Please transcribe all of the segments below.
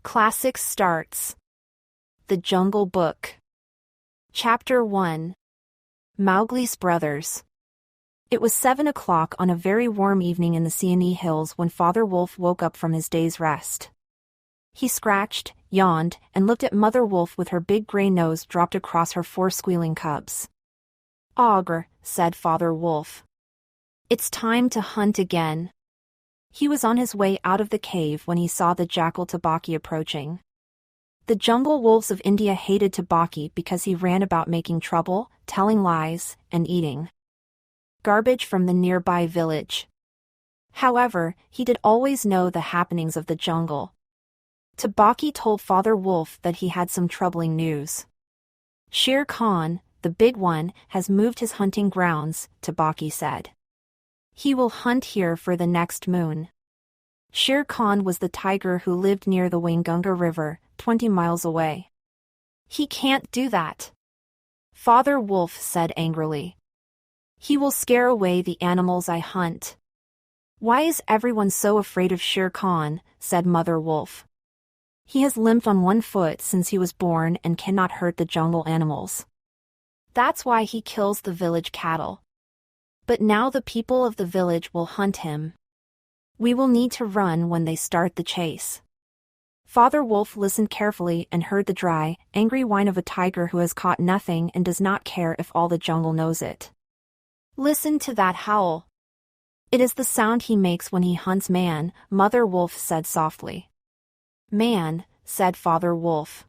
Classic starts. The Jungle Book. Chapter 1. Mowgli's Brothers. It was 7 o'clock on a very warm evening in the Siani Hills when Father Wolf woke up from his day's rest. He scratched, yawned, and looked at Mother Wolf with her big gray nose dropped across her 4 squealing cubs. "Ogre," said Father Wolf. "It's time to hunt again." He was on his way out of the cave when he saw the jackal Tabaki approaching. The jungle wolves of India hated Tabaki because he ran about making trouble, telling lies, and eating garbage from the nearby village. However, he did always know the happenings of the jungle. Tabaki told Father Wolf that he had some troubling news. "Shere Khan, the big one, has moved his hunting grounds," Tabaki said. "He will hunt here for the next moon." Shere Khan was the tiger who lived near the Waingunga River, 20 miles away. "He can't do that," Father Wolf said angrily. "He will scare away the animals I hunt." "Why is everyone so afraid of Shere Khan?" said Mother Wolf. "He has limped on 1 foot since he was born and cannot hurt the jungle animals. That's why he kills the village cattle. But now the people of the village will hunt him. We will need to run when they start the chase." Father Wolf listened carefully and heard the dry, angry whine of a tiger who has caught nothing and does not care if all the jungle knows it. "Listen to that howl. It is the sound he makes when he hunts man," Mother Wolf said softly. "Man," said Father Wolf.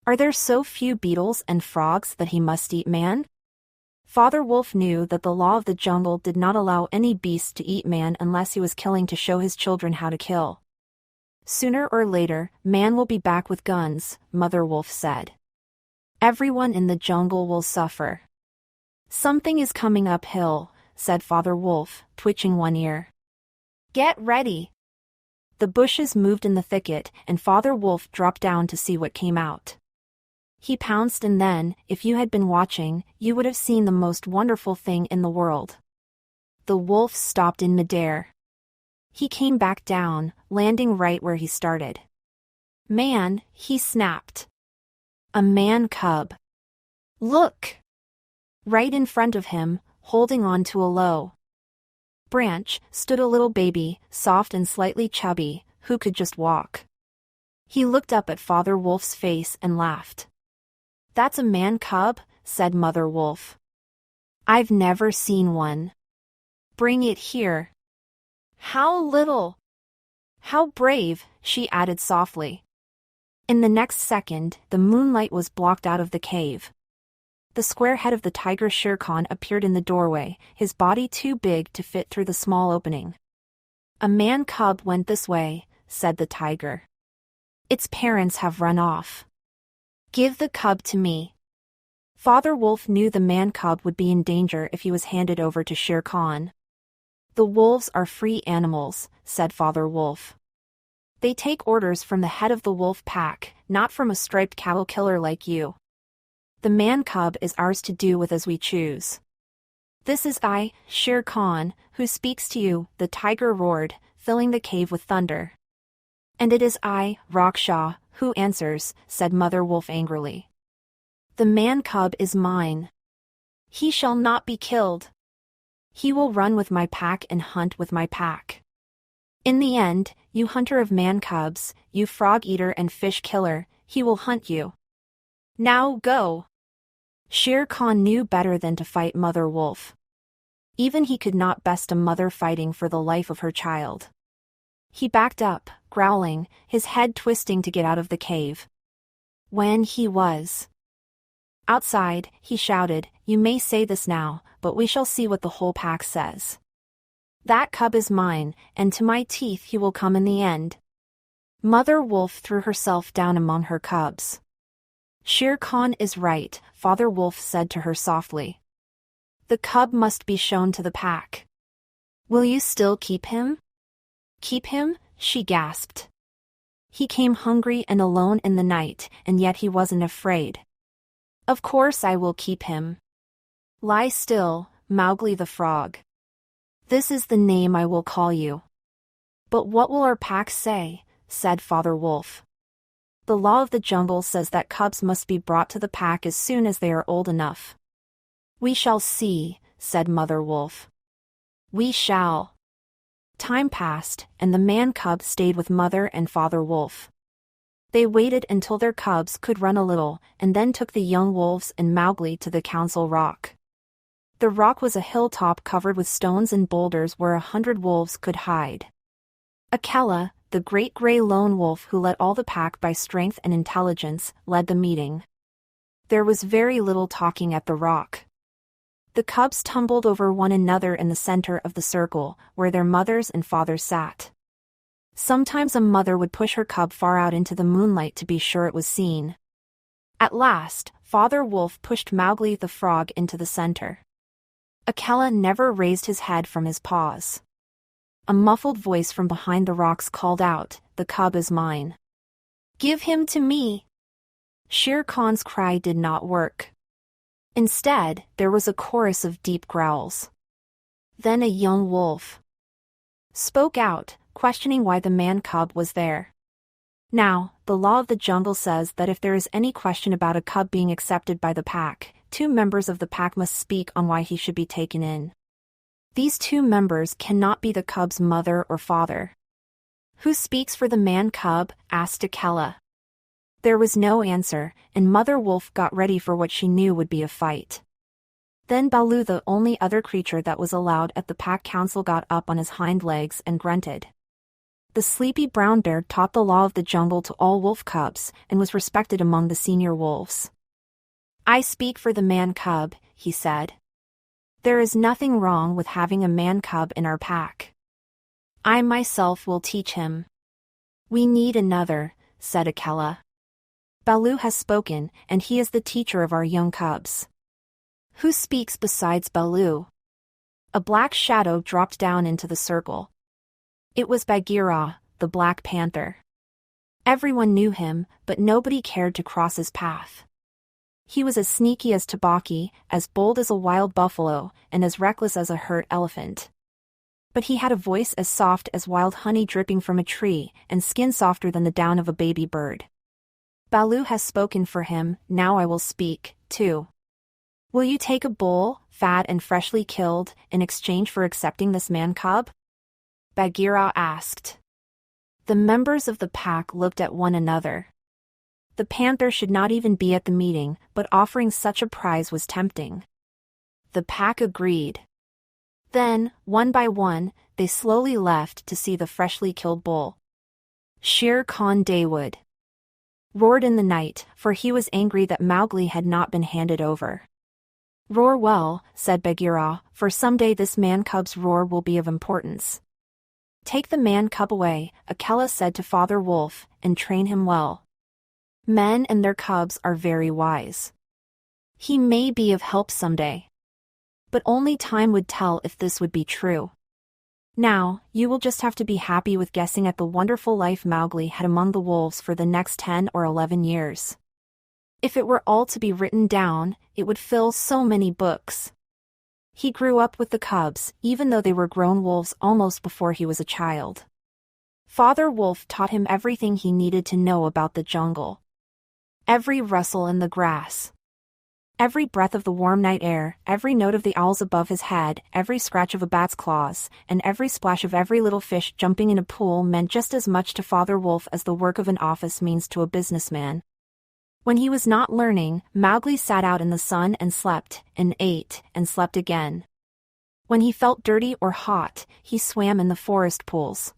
"Are there so few beetles and frogs that he must eat man?" Father Wolf knew that the law of the jungle did not allow any beast to eat man unless he was killing to show his children how to kill. "Sooner or later, man will be back with guns," Mother Wolf said. "Everyone in the jungle will suffer." "Something is coming uphill," said Father Wolf, twitching one ear. "Get ready." The bushes moved in the thicket, and Father Wolf dropped down to see what came out. He pounced, and then, if you had been watching, you would have seen the most wonderful thing in the world. The wolf stopped in midair. He came back down, landing right where he started. "Man," he snapped. "A man cub. Look!" Right in front of him, holding on to a low branch, stood a little baby, soft and slightly chubby, who could just walk. He looked up at Father Wolf's face and laughed. "That's a man cub," said Mother Wolf. "I've never seen one. Bring it here." "How little! How brave," she added softly. In the next second, the moonlight was blocked out of the cave. The square head of the tiger Shere Khan appeared in the doorway, his body too big to fit through the small opening. "A man cub went this way," said the tiger. "Its parents have run off. Give the cub to me." Father Wolf knew the man cub would be in danger if he was handed over to Shere Khan. "The wolves are free animals," said Father Wolf. "They take orders from the head of the wolf pack, not from a striped cattle killer like you. The man cub is ours to do with as we choose." "This is I, Shere Khan, who speaks to you," the tiger roared, filling the cave with thunder. "And it is I, Raksha, who answers," said Mother Wolf angrily. "The man cub is mine. He shall not be killed. He will run with my pack and hunt with my pack. In the end, you hunter of man cubs, you frog eater and fish killer, he will hunt you. Now go." Shere Khan knew better than to fight Mother Wolf. Even he could not best a mother fighting for the life of her child. He backed up, growling, his head twisting to get out of the cave. When he was outside, he shouted, "You may say this now, but we shall see what the whole pack says. That cub is mine, and to my teeth he will come in the end." Mother Wolf threw herself down among her cubs. "Shere Khan is right," Father Wolf said to her softly. "The cub must be shown to the pack. Will you still keep him?" "Keep him?" she gasped. "He came hungry and alone in the night, and yet he wasn't afraid. Of course I will keep him. Lie still, Mowgli the frog. This is the name I will call you." "But what will our pack say?" said Father Wolf. The law of the jungle says that cubs must be brought to the pack as soon as they are old enough. We shall see, said Mother Wolf. We shall. Time passed, and the man cub stayed with Mother and Father Wolf. They waited until their cubs could run a little, and then took the young wolves and Mowgli to the Council Rock. The rock was a hilltop covered with stones and boulders where 100 wolves could hide. Akela, the great gray lone wolf who led all the pack by strength and intelligence, led the meeting. There was very little talking at the rock. The cubs tumbled over one another in the center of the circle, where their mothers and fathers sat. Sometimes a mother would push her cub far out into the moonlight to be sure it was seen. At last, Father Wolf pushed Mowgli the frog into the center. Akela never raised his head from his paws. A muffled voice from behind the rocks called out, "The cub is mine. Give him to me." Shere Khan's cry did not work. Instead, there was a chorus of deep growls. Then a young wolf spoke out, questioning why the man cub was there. Now, the law of the jungle says that if there is any question about a cub being accepted by the pack, 2 members of the pack must speak on why he should be taken in. These 2 members cannot be the cub's mother or father. Who speaks for the man cub? Asked Akela. There was no answer, and Mother Wolf got ready for what she knew would be a fight. Then Baloo, the only other creature that was allowed at the pack council, got up on his hind legs and grunted. The sleepy brown bear taught the law of the jungle to all wolf cubs, and was respected among the senior wolves. I speak for the man cub, he said. There is nothing wrong with having a man cub in our pack. I myself will teach him. We need another, said Akela. Baloo has spoken, and he is the teacher of our young cubs. Who speaks besides Baloo? A black shadow dropped down into the circle. It was Bagheera, the Black Panther. Everyone knew him, but nobody cared to cross his path. He was as sneaky as Tabaki, as bold as a wild buffalo, and as reckless as a hurt elephant. But he had a voice as soft as wild honey dripping from a tree, and skin softer than the down of a baby bird. Baloo has spoken for him, now I will speak, too. Will you take a bull, fat and freshly killed, in exchange for accepting this man cub? Bagheera asked. The members of the pack looked at one another. The panther should not even be at the meeting, but offering such a prize was tempting. The pack agreed. Then, one by one, they slowly left to see the freshly killed bull. Shere Khan Dawood roared in the night, for he was angry that Mowgli had not been handed over. Roar well, said Bagheera, for someday this man cub's roar will be of importance. Take the man cub away, Akela said to Father Wolf, and train him well. Men and their cubs are very wise. He may be of help someday. But only time would tell if this would be true. Now, you will just have to be happy with guessing at the wonderful life Mowgli had among the wolves for the next 10 or 11 years. If it were all to be written down, it would fill so many books. He grew up with the cubs, even though they were grown wolves almost before he was a child. Father Wolf taught him everything he needed to know about the jungle. Every rustle in the grass. Every breath of the warm night air, every note of the owls above his head, every scratch of a bat's claws, and every splash of every little fish jumping in a pool meant just as much to Father Wolf as the work of an office means to a businessman. When he was not learning, Mowgli sat out in the sun and slept, and ate, and slept again. When he felt dirty or hot, he swam in the forest pools.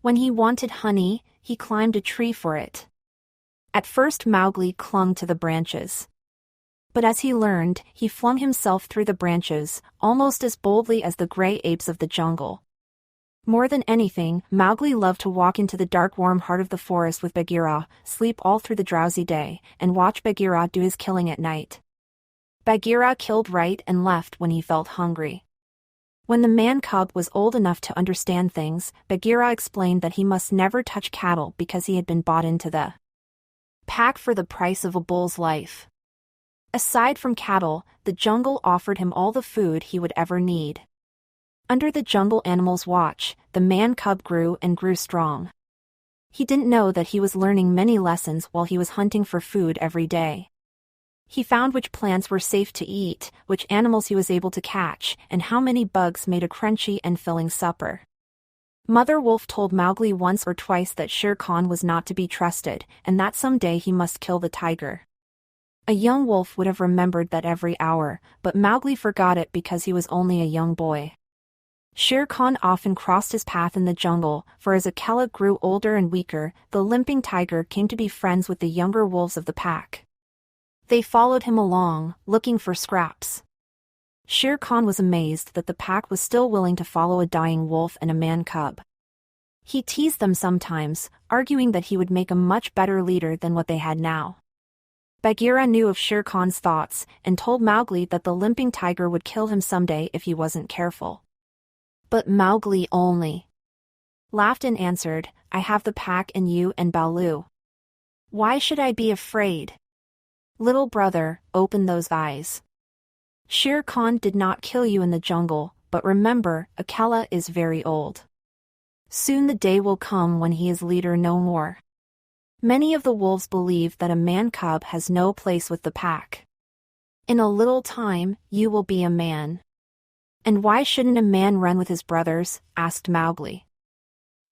When he wanted honey, he climbed a tree for it. At first Mowgli clung to the branches. But as he learned, he flung himself through the branches, almost as boldly as the gray apes of the jungle. More than anything, Mowgli loved to walk into the dark warm heart of the forest with Bagheera, sleep all through the drowsy day, and watch Bagheera do his killing at night. Bagheera killed right and left when he felt hungry. When the man cub was old enough to understand things, Bagheera explained that he must never touch cattle because he had been bought into the pack for the price of a bull's life. Aside from cattle, the jungle offered him all the food he would ever need. Under the jungle animals' watch, the man cub grew and grew strong. He didn't know that he was learning many lessons while he was hunting for food every day. He found which plants were safe to eat, which animals he was able to catch, and how many bugs made a crunchy and filling supper. Mother Wolf told Mowgli once or twice that Shere Khan was not to be trusted, and that someday he must kill the tiger. A young wolf would have remembered that every hour, but Mowgli forgot it because he was only a young boy. Shere Khan often crossed his path in the jungle, for as Akela grew older and weaker, the limping tiger came to be friends with the younger wolves of the pack. They followed him along, looking for scraps. Shere Khan was amazed that the pack was still willing to follow a dying wolf and a man cub. He teased them sometimes, arguing that he would make a much better leader than what they had now. Bagheera knew of Shere Khan's thoughts, and told Mowgli that the limping tiger would kill him someday if he wasn't careful. But Mowgli only laughed and answered, "I have the pack and you and Baloo. Why should I be afraid? Little brother, open those eyes. Shere Khan did not kill you in the jungle, but remember, Akela is very old. Soon the day will come when he is leader no more. Many of the wolves believe that a man cub has no place with the pack. In a little time, you will be a man." "And why shouldn't a man run with his brothers?" asked Mowgli.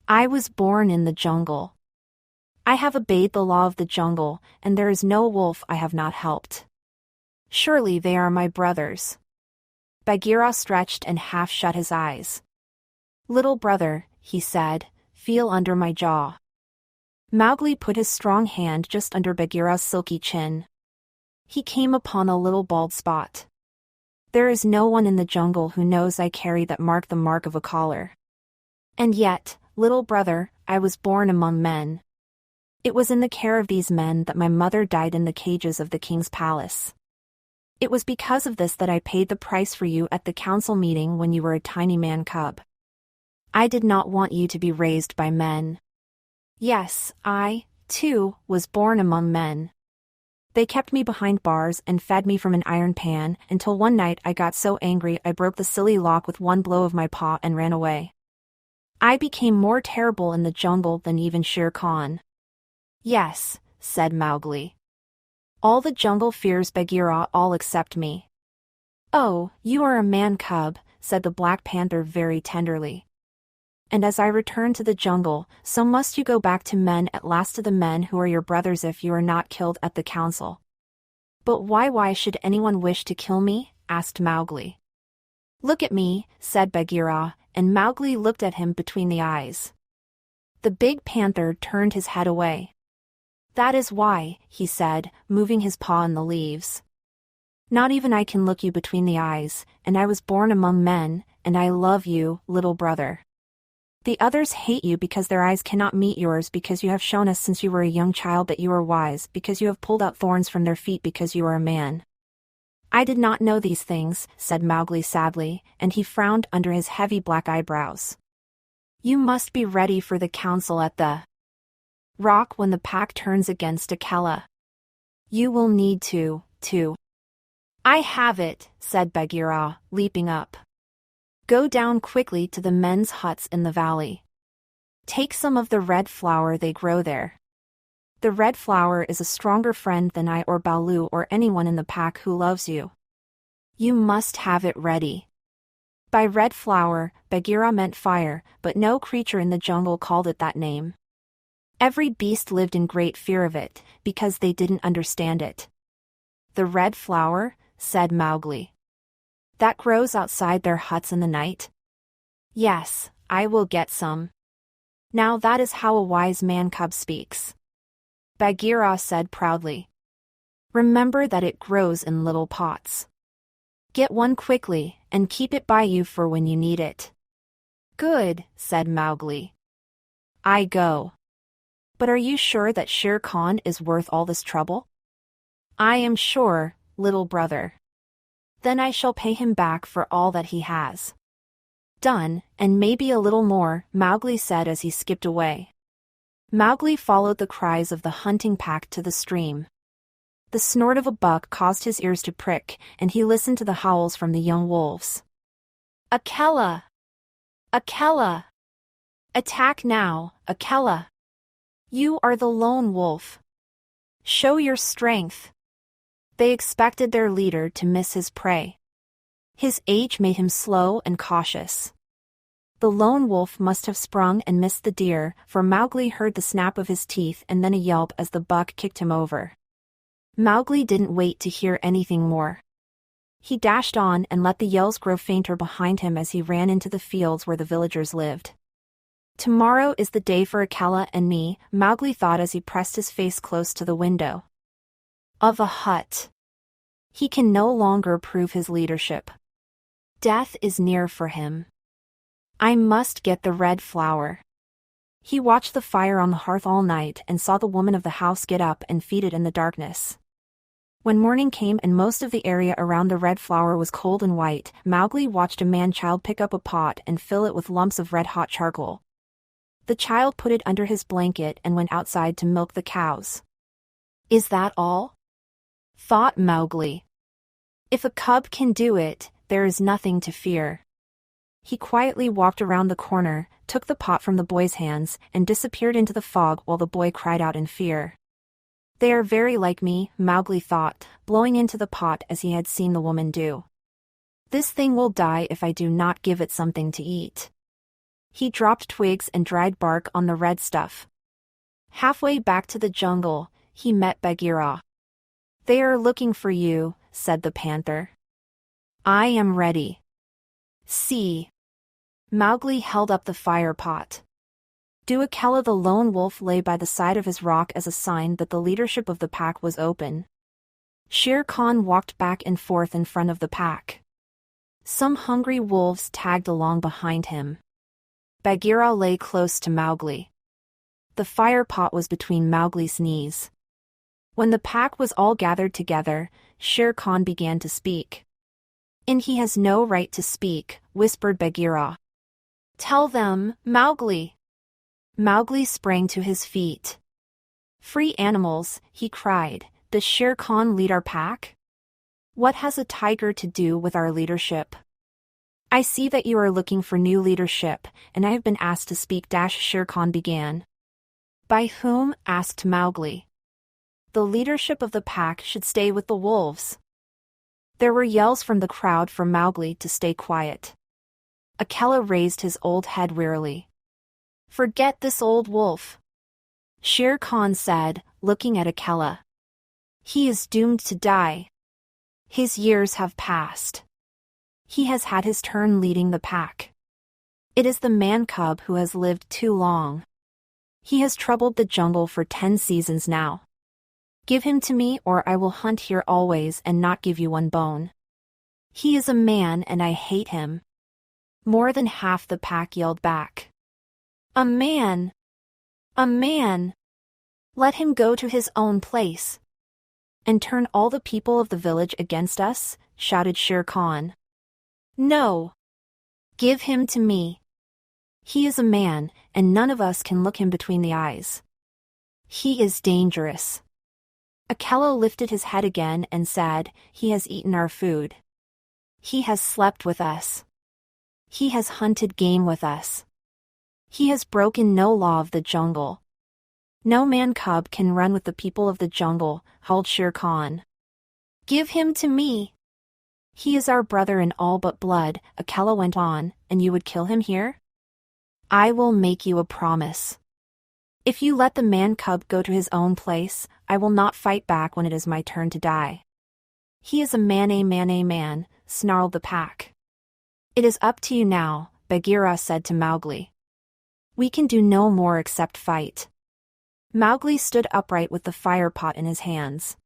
"I was born in the jungle. I have obeyed the law of the jungle, and there is no wolf I have not helped. Surely they are my brothers." Bagheera stretched and half shut his eyes. "Little brother," he said, "feel under my jaw." Mowgli put his strong hand just under Bagheera's silky chin. He came upon a little bald spot. "There is no one in the jungle who knows I carry that mark, the mark of a collar. And yet, little brother, I was born among men. It was in the care of these men that my mother died in the cages of the king's palace. It was because of this that I paid the price for you at the council meeting when you were a tiny man cub. I did not want you to be raised by men. Yes, I, too, was born among men. They kept me behind bars and fed me from an iron pan, until one night I got so angry I broke the silly lock with one blow of my paw and ran away. I became more terrible in the jungle than even Shere Khan." "Yes," said Mowgli. "All the jungle fears Bagheera, all except me." "Oh, you are a man cub," said the Black Panther very tenderly. "And as I return to the jungle, so must you go back to men at last, to the men who are your brothers, if you are not killed at the council." "But why should anyone wish to kill me?" asked Mowgli. "Look at me," said Bagheera, and Mowgli looked at him between the eyes. The big panther turned his head away. "That is why," he said, moving his paw in the leaves. "Not even I can look you between the eyes, and I was born among men, and I love you, little brother. The others hate you because their eyes cannot meet yours, because you have shown us since you were a young child that you are wise, because you have pulled out thorns from their feet because you are a man." "I did not know these things," said Mowgli sadly, and he frowned under his heavy black eyebrows. "You must be ready for the council at the rock when the pack turns against Akela. You will need to. "I have it," said Bagheera, leaping up. "Go down quickly to the men's huts in the valley. Take some of the red flower they grow there. The red flower is a stronger friend than I or Baloo or anyone in the pack who loves you. You must have it ready." By red flower, Bagheera meant fire, but no creature in the jungle called it that name. Every beast lived in great fear of it, because they didn't understand it. "The red flower?" said Mowgli. "That grows outside their huts in the night?" "Yes, I will get some." Now that is how a wise man cub speaks. Bagheera said proudly. "Remember that it grows in little pots. Get one quickly, and keep it by you for when you need it." "Good," said Mowgli. "I go. But are you sure that Shere Khan is worth all this trouble?" "I am sure, little brother." "Then I shall pay him back for all that he has." "Done, and maybe a little more," Mowgli said as he skipped away. Mowgli followed the cries of the hunting pack to the stream. The snort of a buck caused his ears to prick, and he listened to the howls from the young wolves. "Akela! Akela! Attack now, Akela!" You are the lone wolf. Show your strength. They expected their leader to miss his prey. His age made him slow and cautious. The lone wolf must have sprung and missed the deer, for Mowgli heard the snap of his teeth and then a yelp as the buck kicked him over. Mowgli didn't wait to hear anything more. He dashed on and let the yells grow fainter behind him as he ran into the fields where the villagers lived. Tomorrow is the day for Akela and me, Mowgli thought as he pressed his face close to the window of a hut. He can no longer prove his leadership. Death is near for him. I must get the red flower. He watched the fire on the hearth all night and saw the woman of the house get up and feed it in the darkness. When morning came and most of the area around the red flower was cold and white, Mowgli watched a man-child pick up a pot and fill it with lumps of red-hot charcoal. The child put it under his blanket and went outside to milk the cows. Is that all? Thought Mowgli. If a cub can do it, there is nothing to fear. He quietly walked around the corner, took the pot from the boy's hands, and disappeared into the fog while the boy cried out in fear. They are very like me, Mowgli thought, blowing into the pot as he had seen the woman do. This thing will die if I do not give it something to eat. He dropped twigs and dried bark on the red stuff. Halfway back to the jungle, he met Bagheera. They are looking for you, said the panther. I am ready. See. Mowgli held up the fire pot. Akela the lone wolf lay by the side of his rock as a sign that the leadership of the pack was open. Shere Khan walked back and forth in front of the pack. Some hungry wolves tagged along behind him. Bagheera lay close to Mowgli. The fire pot was between Mowgli's knees. When the pack was all gathered together, Shere Khan began to speak. And he has no right to speak, whispered Bagheera. Tell them, Mowgli. Mowgli sprang to his feet. Free animals, he cried. Does Shere Khan lead our pack? What has a tiger to do with our leadership? I see that you are looking for new leadership, and I have been asked to speak. Shere Khan began. By whom? Asked Mowgli. The leadership of the pack should stay with the wolves. There were yells from the crowd for Mowgli to stay quiet. Akela raised his old head wearily. Forget this old wolf, Shere Khan said, looking at Akela. He is doomed to die. His years have passed. He has had his turn leading the pack. It is the man-cub who has lived too long. He has troubled the jungle for 10 seasons now. Give him to me or I will hunt here always and not give you one bone. He is a man and I hate him. More than half the pack yelled back. A man! A man! Let him go to his own place. And turn all the people of the village against us, shouted Shere Khan. No! Give him to me. He is a man, and none of us can look him between the eyes. He is dangerous. Akela lifted his head again and said, He has eaten our food. He has slept with us. He has hunted game with us. He has broken no law of the jungle. No man-cub can run with the people of the jungle, howled Shere Khan. Give him to me. He is our brother in all but blood, Akela went on, and you would kill him here? I will make you a promise. If you let the man-cub go to his own place, I will not fight back when it is my turn to die. He is a man, snarled the pack. It is up to you now, Bagheera said to Mowgli. We can do no more except fight. Mowgli stood upright with the fire pot in his hands.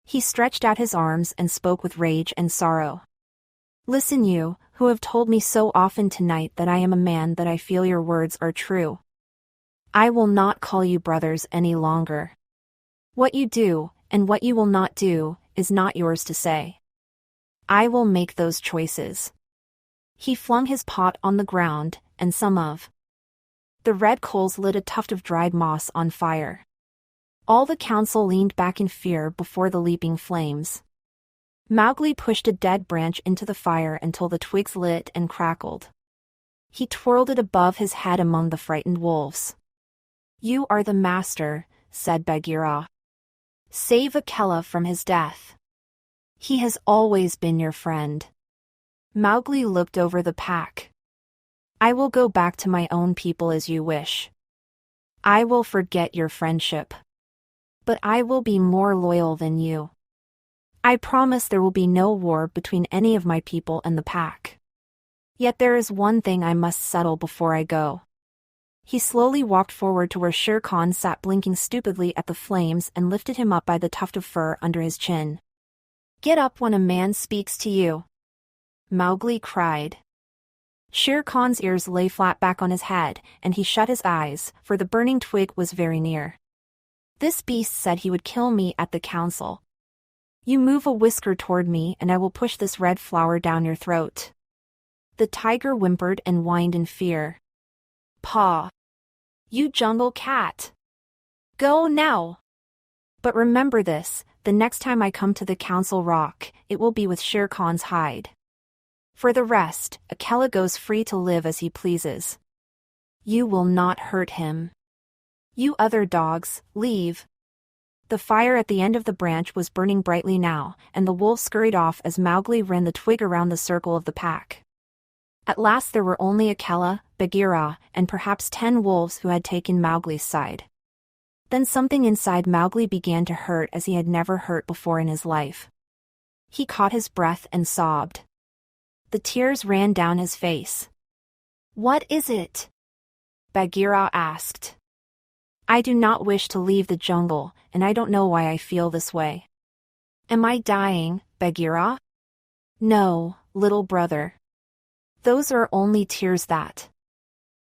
He stretched out his arms and spoke with rage and sorrow. Listen, you, who have told me so often tonight that I am a man, that I feel your words are true. I will not call you brothers any longer. What you do, and what you will not do, is not yours to say. I will make those choices. He flung his pot on the ground, and some of the red coals lit a tuft of dried moss on fire. All the council leaned back in fear before the leaping flames. Mowgli pushed a dead branch into the fire until the twigs lit and crackled. He twirled it above his head among the frightened wolves. You are the master, said Bagheera. Save Akela from his death. He has always been your friend. Mowgli looked over the pack. I will go back to my own people as you wish. I will forget your friendship. But I will be more loyal than you. I promise there will be no war between any of my people and the pack. Yet there is one thing I must settle before I go. He slowly walked forward to where Shere Khan sat blinking stupidly at the flames and lifted him up by the tuft of fur under his chin. Get up when a man speaks to you, Mowgli cried. Shere Khan's ears lay flat back on his head, and he shut his eyes, for the burning twig was very near. This beast said he would kill me at the council. You move a whisker toward me and I will push this red flower down your throat. The tiger whimpered and whined in fear. Paw! You jungle cat! Go now! But remember this, the next time I come to the council rock, it will be with Shere Khan's hide. For the rest, Akela goes free to live as he pleases. You will not hurt him. You other dogs, leave. The fire at the end of the branch was burning brightly now, and the wolves scurried off as Mowgli ran the twig around the circle of the pack. At last there were only Akela, Bagheera, and perhaps 10 wolves who had taken Mowgli's side. Then something inside Mowgli began to hurt as he had never hurt before in his life. He caught his breath and sobbed. The tears ran down his face. What is it? Bagheera asked. I do not wish to leave the jungle, and I don't know why I feel this way. Am I dying, Bagheera? No, little brother. Those are only tears that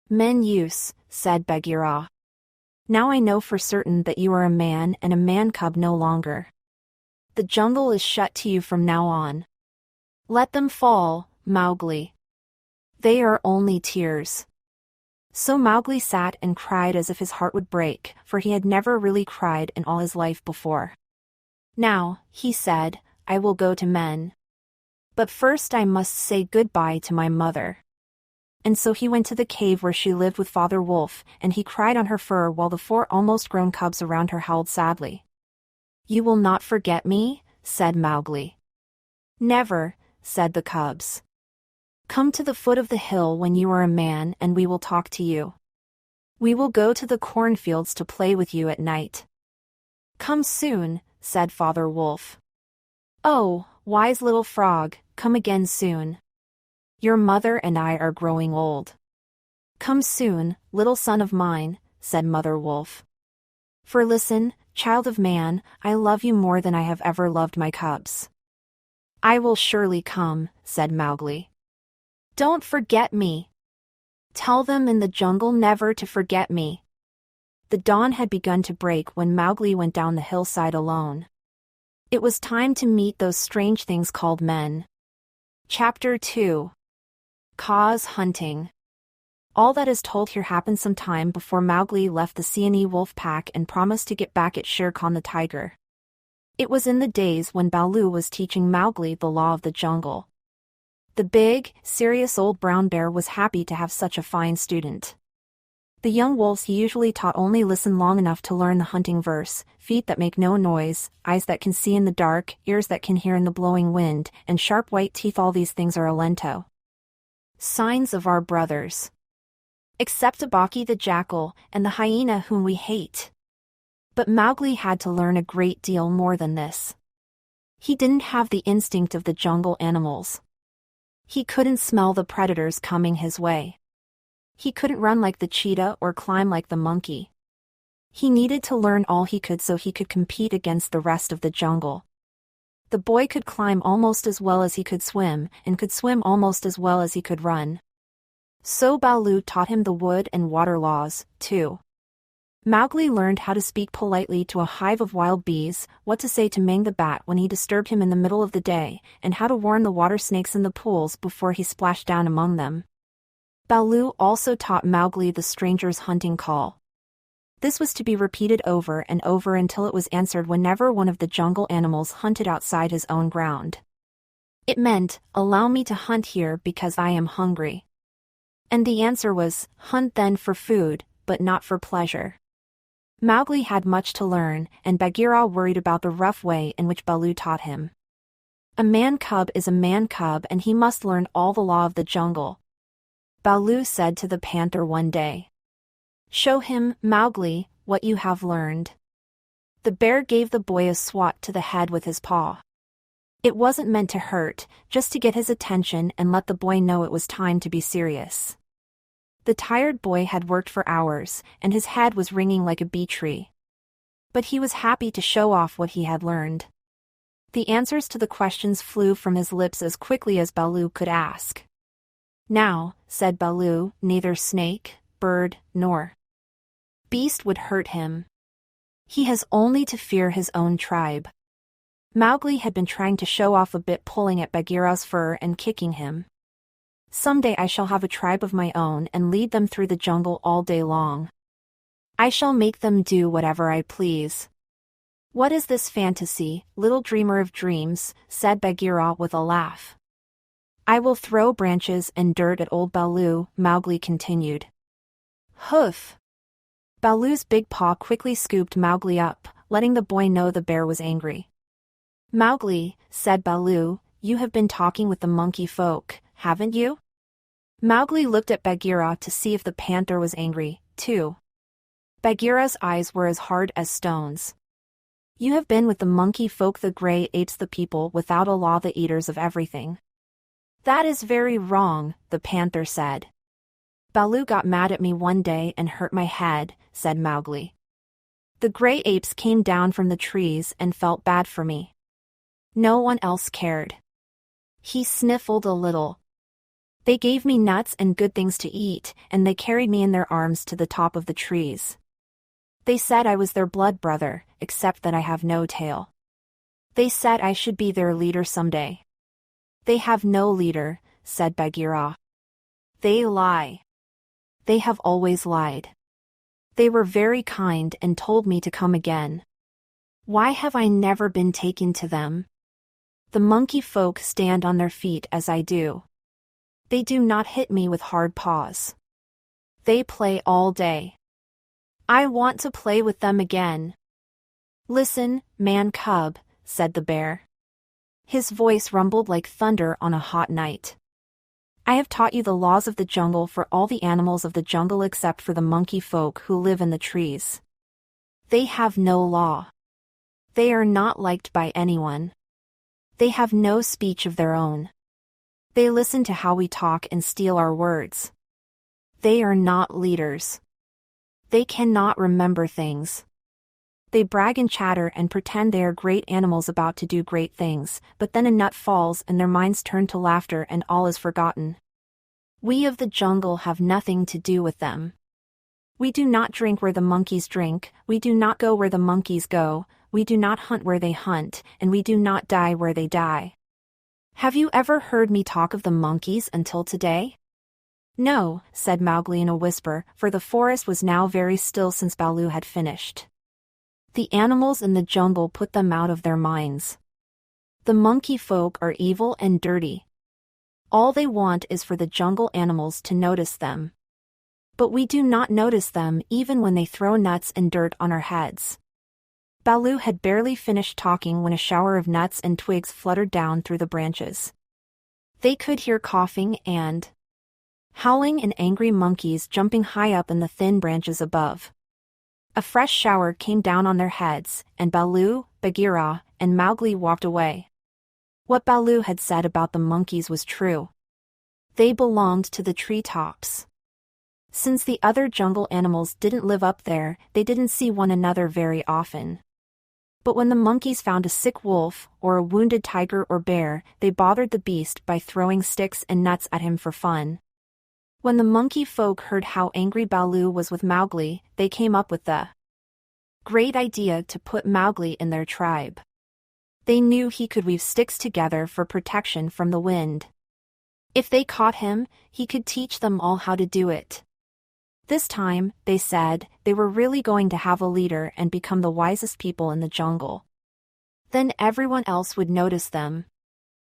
men use, said Bagheera. Now I know for certain that you are a man and a man-cub no longer. The jungle is shut to you from now on. Let them fall, Mowgli. They are only tears. So Mowgli sat and cried as if his heart would break, for he had never really cried in all his life before. Now, he said, I will go to men. But first I must say goodbye to my mother. And so he went to the cave where she lived with Father Wolf, and he cried on her fur while the 4 almost grown cubs around her howled sadly. You will not forget me? Said Mowgli. Never, said the cubs. Come to the foot of the hill when you are a man and we will talk to you. We will go to the cornfields to play with you at night. Come soon, said Father Wolf. Oh, wise little frog, come again soon. Your mother and I are growing old. Come soon, little son of mine, said Mother Wolf. For listen, child of man, I love you more than I have ever loved my cubs. I will surely come, said Mowgli. Don't forget me. Tell them in the jungle never to forget me. The dawn had begun to break when Mowgli went down the hillside alone. It was time to meet those strange things called men. Chapter 2. Kaa's Hunting. All that is told here happened some time before Mowgli left the Seeonee wolf pack and promised to get back at Shere Khan the tiger. It was in the days when Baloo was teaching Mowgli the law of the jungle. The big, serious old brown bear was happy to have such a fine student. The young wolves he usually taught only listen long enough to learn the hunting verse: feet that make no noise, eyes that can see in the dark, ears that can hear in the blowing wind, and sharp white teeth. All these things are Alento. Signs of our brothers. Except Abaki the jackal, and the hyena whom we hate. But Mowgli had to learn a great deal more than this. He didn't have the instinct of the jungle animals. He couldn't smell the predators coming his way. He couldn't run like the cheetah or climb like the monkey. He needed to learn all he could so he could compete against the rest of the jungle. The boy could climb almost as well as he could swim, and could swim almost as well as he could run. So Baloo taught him the wood and water laws, too. Mowgli learned how to speak politely to a hive of wild bees, what to say to Mang the bat when he disturbed him in the middle of the day, and how to warn the water snakes in the pools before he splashed down among them. Baloo also taught Mowgli the stranger's hunting call. This was to be repeated over and over until it was answered whenever one of the jungle animals hunted outside his own ground. It meant, allow me to hunt here because I am hungry. And the answer was, hunt then for food, but not for pleasure. Mowgli had much to learn, and Bagheera worried about the rough way in which Baloo taught him. A man cub is a man cub, and he must learn all the law of the jungle. Baloo said to the panther one day. Show him, Mowgli, what you have learned. The bear gave the boy a swat to the head with his paw. It wasn't meant to hurt, just to get his attention and let the boy know it was time to be serious. The tired boy had worked for hours, and his head was ringing like a bee tree. But he was happy to show off what he had learned. The answers to the questions flew from his lips as quickly as Baloo could ask. Now, said Baloo, neither snake, bird, nor beast would hurt him. He has only to fear his own tribe. Mowgli had been trying to show off a bit, pulling at Bagheera's fur and kicking him. Someday I shall have a tribe of my own and lead them through the jungle all day long. I shall make them do whatever I please. What is this fantasy, little dreamer of dreams? Said Bagheera with a laugh. I will throw branches and dirt at old Baloo, Mowgli continued. Hoof! Baloo's big paw quickly scooped Mowgli up, letting the boy know the bear was angry. Mowgli, said Baloo, you have been talking with the monkey folk, haven't you? Mowgli looked at Bagheera to see if the panther was angry, too. Bagheera's eyes were as hard as stones. You have been with the monkey folk, the grey apes, the people without a law, the eaters of everything. That is very wrong, the panther said. Baloo got mad at me one day and hurt my head, said Mowgli. The grey apes came down from the trees and felt bad for me. No one else cared. He sniffled a little. They gave me nuts and good things to eat, and they carried me in their arms to the top of the trees. They said I was their blood brother, except that I have no tail. They said I should be their leader someday. They have no leader, said Bagheera. They lie. They have always lied. They were very kind and told me to come again. Why have I never been taken to them? The monkey folk stand on their feet as I do. They do not hit me with hard paws. They play all day. I want to play with them again. Listen, man cub, said the bear. His voice rumbled like thunder on a hot night. I have taught you the laws of the jungle for all the animals of the jungle except for the monkey folk who live in the trees. They have no law. They are not liked by anyone. They have no speech of their own. They listen to how we talk and steal our words. They are not leaders. They cannot remember things. They brag and chatter and pretend they are great animals about to do great things, but then a nut falls and their minds turn to laughter and all is forgotten. We of the jungle have nothing to do with them. We do not drink where the monkeys drink, we do not go where the monkeys go, we do not hunt where they hunt, and we do not die where they die. Have you ever heard me talk of the monkeys until today? No, said Mowgli in a whisper, for the forest was now very still since Baloo had finished. The animals in the jungle put them out of their minds. The monkey folk are evil and dirty. All they want is for the jungle animals to notice them. But we do not notice them even when they throw nuts and dirt on our heads. Baloo had barely finished talking when a shower of nuts and twigs fluttered down through the branches. They could hear coughing and howling and angry monkeys jumping high up in the thin branches above. A fresh shower came down on their heads, and Baloo, Bagheera, and Mowgli walked away. What Baloo had said about the monkeys was true. They belonged to the treetops. Since the other jungle animals didn't live up there, they didn't see one another very often. But when the monkeys found a sick wolf, or a wounded tiger or bear, they bothered the beast by throwing sticks and nuts at him for fun. When the monkey folk heard how angry Baloo was with Mowgli, they came up with the great idea to put Mowgli in their tribe. They knew he could weave sticks together for protection from the wind. If they caught him, he could teach them all how to do it. This time, they said, they were really going to have a leader and become the wisest people in the jungle. Then everyone else would notice them.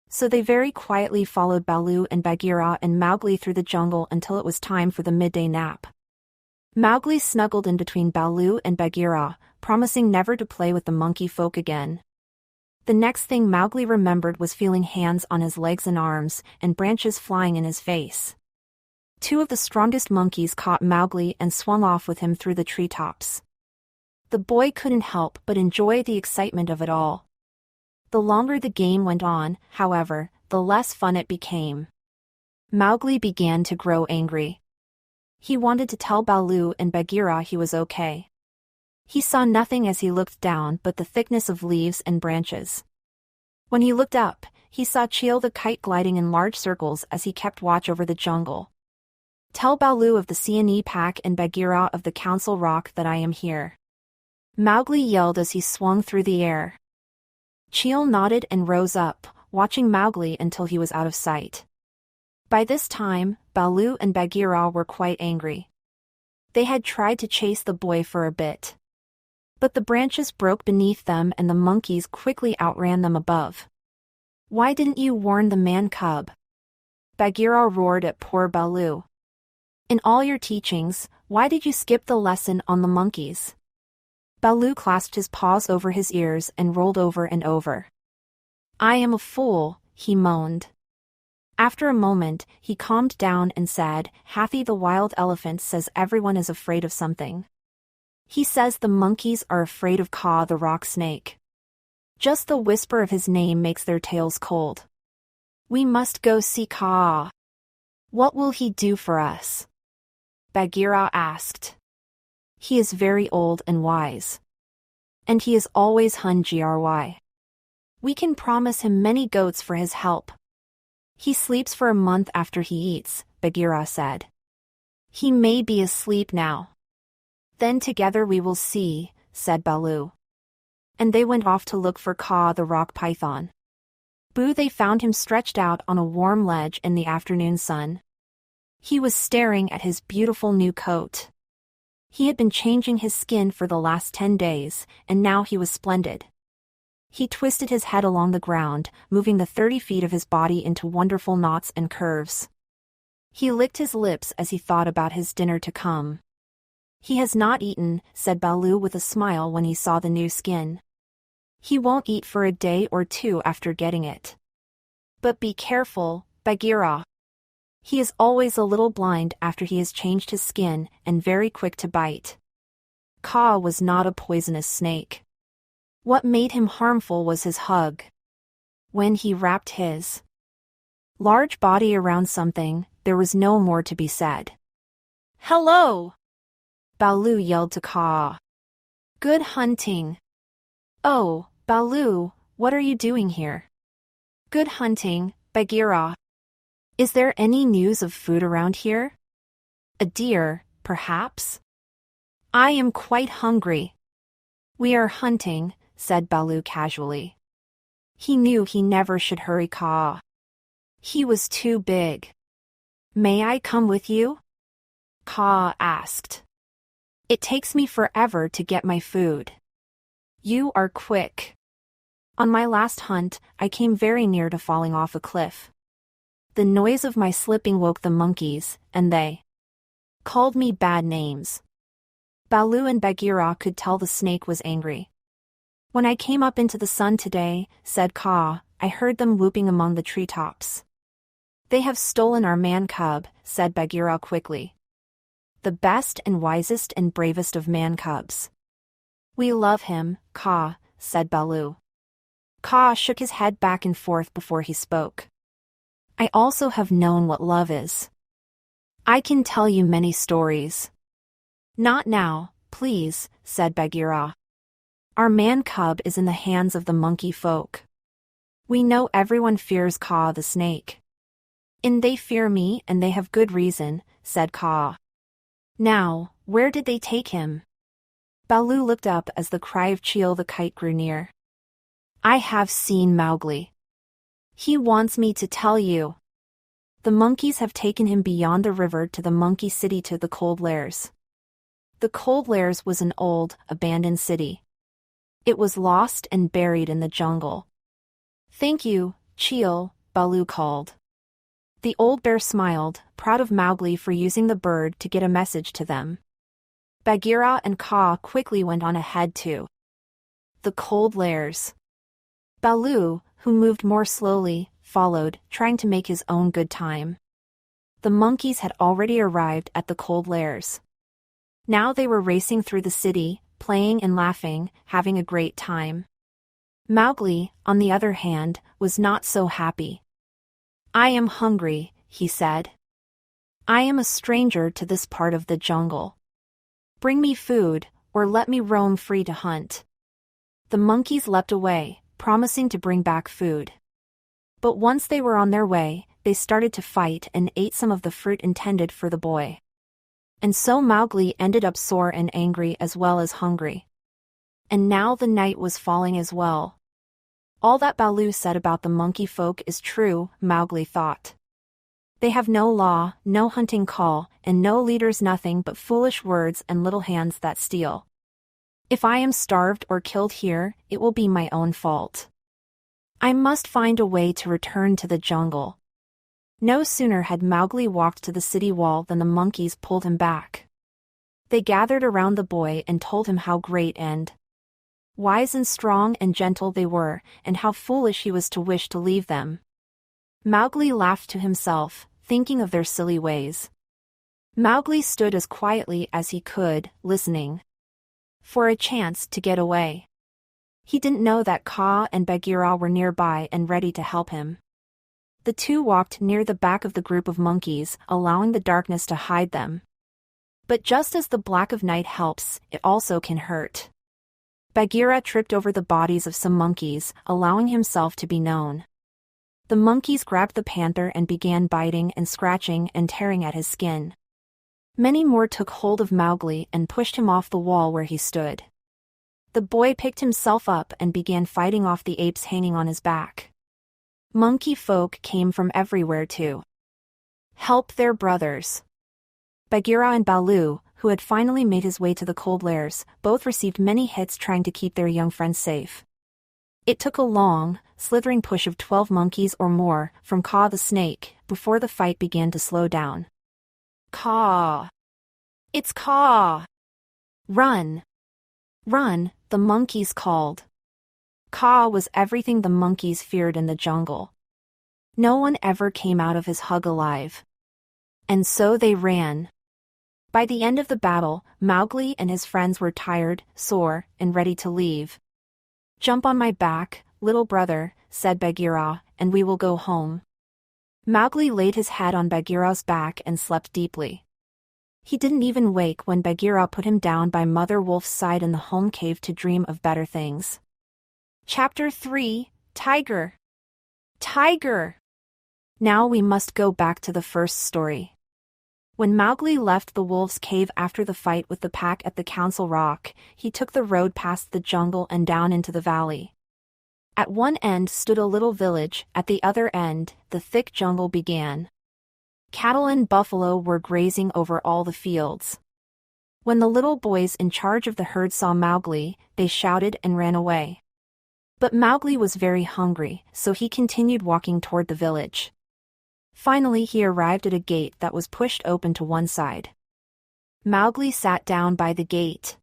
So they very quietly followed Baloo and Bagheera and Mowgli through the jungle until it was time for the midday nap. Mowgli snuggled in between Baloo and Bagheera, promising never to play with the monkey folk again. The next thing Mowgli remembered was feeling hands on his legs and arms, and branches flying in his face. Two of the strongest monkeys caught Mowgli and swung off with him through the treetops. The boy couldn't help but enjoy the excitement of it all. The longer the game went on, however, the less fun it became. Mowgli began to grow angry. He wanted to tell Baloo and Bagheera he was okay. He saw nothing as he looked down but the thickness of leaves and branches. When he looked up, he saw Cheel the kite gliding in large circles as he kept watch over the jungle. "Tell Baloo of the Seeonee pack and Bagheera of the Council Rock that I am here," Mowgli yelled as he swung through the air. Cheel nodded and rose up, watching Mowgli until he was out of sight. By this time, Baloo and Bagheera were quite angry. They had tried to chase the boy for a bit. But the branches broke beneath them and the monkeys quickly outran them above. "Why didn't you warn the man-cub?" Bagheera roared at poor Baloo. "In all your teachings, why did you skip the lesson on the monkeys?" Baloo clasped his paws over his ears and rolled over and over. "I am a fool," he moaned. After a moment, he calmed down and said, "Hathi the wild elephant says everyone is afraid of something. He says the monkeys are afraid of Kaa the rock snake. Just the whisper of his name makes their tails cold. We must go see Kaa. What will he do for us?" Bagheera asked. "He is very old and wise. And he is always hungry. We can promise him many goats for his help." "He sleeps for a month after he eats," Bagheera said. "He may be asleep now." "Then together we will see," said Baloo. And they went off to look for Kaa the rock python. They found him stretched out on a warm ledge in the afternoon sun. He was staring at his beautiful new coat. He had been changing his skin for the last 10 days, and now he was splendid. He twisted his head along the ground, moving the 30 feet of his body into wonderful knots and curves. He licked his lips as he thought about his dinner to come. "He has not eaten," said Baloo with a smile when he saw the new skin. "He won't eat for a day or two after getting it. But be careful, Bagheera. He is always a little blind after he has changed his skin and very quick to bite. Kaa was not a poisonous snake. What made him harmful was his hug. When he wrapped his large body around something, there was no more to be said." "Hello!" Baloo yelled to Kaa. "Good hunting." "Oh, Baloo, what are you doing here?" "Good hunting, Bagheera. Is there any news of food around here? A deer, perhaps? I am quite hungry." "We are hunting," said Baloo casually. He knew he never should hurry Kaa. He was too big. "May I come with you?" Kaa asked. "It takes me forever to get my food." "You are quick. On my last hunt, I came very near to falling off a cliff. The noise of my slipping woke the monkeys, and they called me bad names." Baloo and Bagheera could tell the snake was angry. "When I came up into the sun today," said Kaa, "I heard them whooping among the treetops." "They have stolen our man-cub," said Bagheera quickly. "The best and wisest and bravest of man-cubs." "We love him, Kaa," said Baloo. Kaa shook his head back and forth before he spoke. "I also have known what love is. I can tell you many stories." "Not now, please," said Bagheera. "Our man-cub is in the hands of the monkey folk. We know everyone fears Kaa the snake." "And they fear me, and they have good reason," said Kaa. "Now, where did they take him?" Baloo looked up as the cry of Cheel the kite grew near. "I have seen Mowgli. He wants me to tell you. The monkeys have taken him beyond the river to the monkey city to the Cold Lairs." The Cold Lairs was an old, abandoned city. It was lost and buried in the jungle. "Thank you, Cheel," Baloo called. The old bear smiled, proud of Mowgli for using the bird to get a message to them. Bagheera and Kaa quickly went on ahead to the cold lairs. Baloo, who moved more slowly, followed, trying to make his own good time. The monkeys had already arrived at the cold lairs. Now they were racing through the city, playing and laughing, having a great time. Mowgli, on the other hand, was not so happy. "I am hungry," he said. "I am a stranger to this part of the jungle. Bring me food, or let me roam free to hunt." The monkeys leapt away, promising to bring back food. But once they were on their way, they started to fight and ate some of the fruit intended for the boy. And so Mowgli ended up sore and angry as well as hungry. And now the night was falling as well. All that Baloo said about the monkey folk is true, Mowgli thought. They have no law, no hunting call, and no leaders, nothing but foolish words and little hands that steal. If I am starved or killed here, it will be my own fault. I must find a way to return to the jungle. No sooner had Mowgli walked to the city wall than the monkeys pulled him back. They gathered around the boy and told him how great and wise and strong and gentle they were, and how foolish he was to wish to leave them. Mowgli laughed to himself, thinking of their silly ways. Mowgli stood as quietly as he could, listening for a chance to get away. He didn't know that Kaa and Bagheera were nearby and ready to help him. The two walked near the back of the group of monkeys, allowing the darkness to hide them. But just as the black of night helps, it also can hurt. Bagheera tripped over the bodies of some monkeys, allowing himself to be known. The monkeys grabbed the panther and began biting and scratching and tearing at his skin. Many more took hold of Mowgli and pushed him off the wall where he stood. The boy picked himself up and began fighting off the apes hanging on his back. Monkey folk came from everywhere to help their brothers. Bagheera and Baloo, who had finally made his way to the cold lairs, both received many hits trying to keep their young friends safe. It took a long, slithering push of 12 monkeys or more, from Kaa the snake, before the fight began to slow down. "Kaa! It's Kaa! Run! Run!" the monkeys called. Kaa was everything the monkeys feared in the jungle. No one ever came out of his hug alive. And so they ran. By the end of the battle, Mowgli and his friends were tired, sore, and ready to leave. "Jump on my back, little brother," said Bagheera, "and we will go home." Mowgli laid his head on Bagheera's back and slept deeply. He didn't even wake when Bagheera put him down by Mother Wolf's side in the home cave to dream of better things. Chapter 3, Tiger. Tiger! Now we must go back to the first story. When Mowgli left the wolves' cave after the fight with the pack at the Council Rock, he took the road past the jungle and down into the valley. At one end stood a little village, at the other end, the thick jungle began. Cattle and buffalo were grazing over all the fields. When the little boys in charge of the herd saw Mowgli, they shouted and ran away. But Mowgli was very hungry, so he continued walking toward the village. Finally he arrived at a gate that was pushed open to one side. Mowgli sat down by the gate.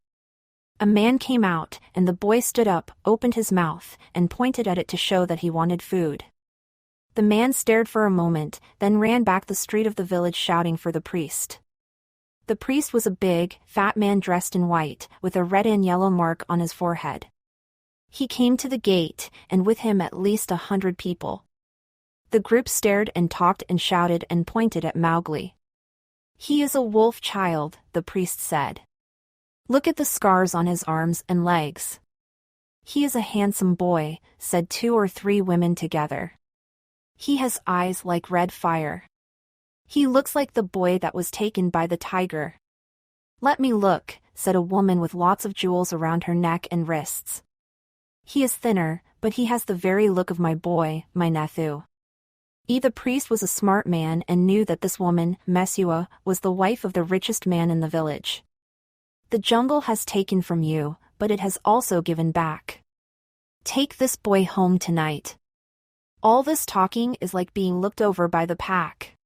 A man came out, and the boy stood up, opened his mouth, and pointed at it to show that he wanted food. The man stared for a moment, then ran back the street of the village shouting for the priest. The priest was a big, fat man dressed in white, with a red and yellow mark on his forehead. He came to the gate, and with him at least 100 people. The group stared and talked and shouted and pointed at Mowgli. "He is a wolf child," the priest said. "Look at the scars on his arms and legs." "He is a handsome boy," said 2 or 3 women together. "He has eyes like red fire. He looks like the boy that was taken by the tiger." "Let me look," said a woman with lots of jewels around her neck and wrists. "He is thinner, but he has the very look of my boy, my nephew." The priest was a smart man and knew that this woman, Mesua, was the wife of the richest man in the village. "The jungle has taken from you, but it has also given back. Take this boy home tonight." All this talking is like being looked over by the pack.